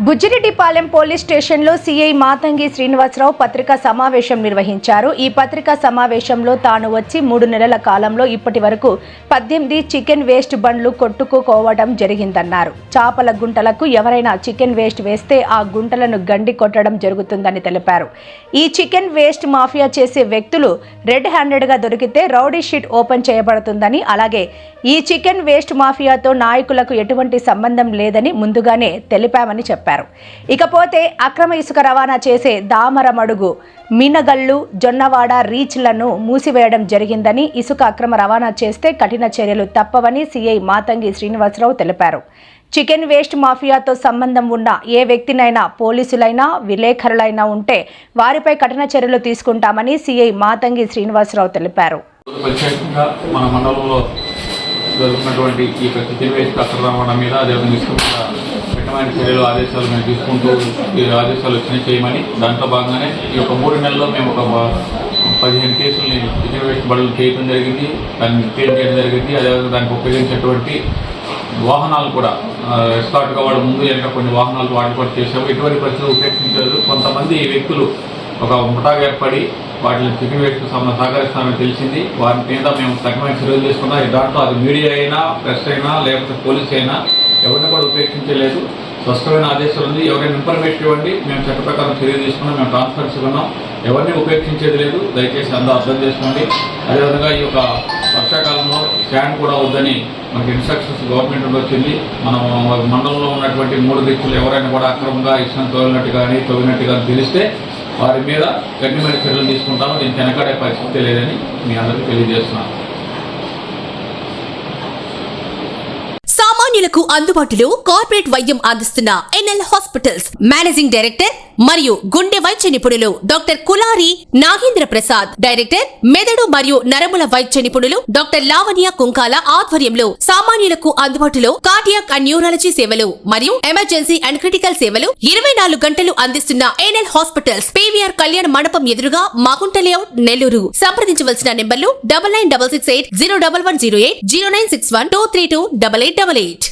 Bujjireddipalem police స్టేషన్లో CI Matangi Srinivasarao పత్రికా సమావేశం నిర్వహించారు. ఈ పత్రికా సమావేశంలో తాను వచ్చి 3 నెలల కాలంలో ఇప్పటి వరకు 18 చికెన్ వేస్ట్ బండ్లు కొట్టుకోవడం జరిగిందన్నారు. చేపల గుంటలకు ఎవరైనా చికెన్ వేస్ట్ వేస్తే ఆ గుంటలను గండి కొట్టడం జరుగుతుందని తెలిపారు. ఈ చికెన్ వేస్ట్ మాఫియా చేసే వ్యక్తులు రెడ్ హ్యాండెడ్గా దొరికితే రౌడీ షీట్ ఓపెన్ చేయబడుతుందని, అలాగే ఈ చికెన్ వేస్ట్ మాఫియాతో నాయకులకు ఎటువంటి సంబంధం లేదని ముందుగానే తెలిపామని చెప్పారు. ఇకపోతే అక్రమ ఇసుక రవాణా చేసే దామరమడుగు, మీనగల్లు, జొన్నవాడ రీచ్లను మూసివేయడం జరిగిందని, ఇసుక అక్రమ రవాణా చేస్తే కఠిన చర్యలు తప్పవని సీఐ మాతంగి శ్రీనివాసరావు తెలిపారు. చికెన్ వేస్ట్ మాఫియాతో సంబంధం ఉన్న ఏ వ్యక్తినైనా, పోలీసులైనా, విలేకరులైనా ఉంటే వారిపై కఠిన చర్యలు తీసుకుంటామని సీఐ మాతంగి శ్రీనివాసరావు తెలిపారు. ప్రత్యేకంగా మన మండలంలో జరుగుతున్నటువంటి ఈ చికెన్ వేస్ట్ అక్రమ రవాణా మీద అదేవిధంగా కఠినమైన చర్యలు ఆదేశాలు మేము తీసుకుంటూ ఈ ఆదేశాలు వచ్చినాయి చేయమని, దాంట్లో భాగంగానే ఈ యొక్క 3 నెలల్లో మేము ఒక 15 కేసుల్ని చికెన్ వేస్ట్ బడులు చేయడం జరిగింది, దాన్ని క్లీన్ చేయడం జరిగింది. అదేవిధంగా దానికి ఉపయోగించేటువంటి వాహనాలు కూడా ఎస్కార్ట్గా వాడు ముందు వెనక కొన్ని వాహనాలు వాటి కూడా చేసాము. ఎటువంటి పరిస్థితులు ఉపేక్షించారు. కొంతమంది వ్యక్తులు ఒక ముఠాగా ఏర్పడి వాటిని చికెన్ వేస్ట్ సహకరిస్తామని తెలిసింది. వారి మీద మేము తగిన చర్యలు తీసుకున్నాం. దాంట్లో అది మీడియా అయినా, ప్రెస్ అయినా, లేకపోతే పోలీస్ అయినా ఎవరిని కూడా ఉపేక్షించలేదు. స్పష్టమైన ఆదేశాలు ఉంది. ఎవరైనా ఇన్ఫర్మేషన్ ఇవ్వండి, మేము చట్ట ప్రకారం చర్యలు తీసుకున్నాం, మేము ట్రాన్స్ఫర్స్ ఇవ్వన్నాం. ఎవరిని ఉపేక్షించేది లేదు, దయచేసి అందరూ అర్థం చేసుకోండి. అదేవిధంగా ఈ యొక్క వర్షాకాలంలో శాండ్ కూడా వద్దని మనకి ఇన్స్ట్రక్షన్స్ గవర్నమెంట్ నుండి వచ్చింది. మనం మండలంలో ఉన్నటువంటి 3 దిక్కులు ఎవరైనా కూడా అక్రమంగా ఇచ్చిన తవ్వినట్టు కానీ తెలిస్తే వారి మీద కఠినమైన చర్యలు తీసుకుంటాము. దీనికి వెనకాడే పరిస్థితి లేదని మీ అందరికీ తెలియజేస్తున్నాను. సామాన్యులకు అందుబాటులో కార్పొరేట్ వైద్యం అందిస్తున్న ఎన్ఎల్ హాస్పిటల్స్ మేనేజింగ్ డైరెక్టర్ మరియు గుండె వైద్య నిపుణులు డాక్టర్ కులారి నాగేంద్ర ప్రసాద్, డైరెక్టర్ మెదడు మరియు నరముల వైద్య నిపుణులు డాక్టర్ లావణ్య కుంకాల ఆధ్వర్యంలో సామాన్యులకు అందుబాటులో కార్డియాక్ అండ్ న్యూరాలజీ సేవలు మరియు ఎమర్జెన్సీ అండ్ క్రిటికల్ సేవలు 24 గంటలు అందిస్తున్న ఎన్ఎల్ హాస్పిటల్స్ పీవీఆర్ కళ్యాణ మండపం ఎదురుగా మాగుంట లేఅవుట్, నెల్లూరు. సంప్రదించవలసిన నెంబర్లు 9966801108, 0961232888.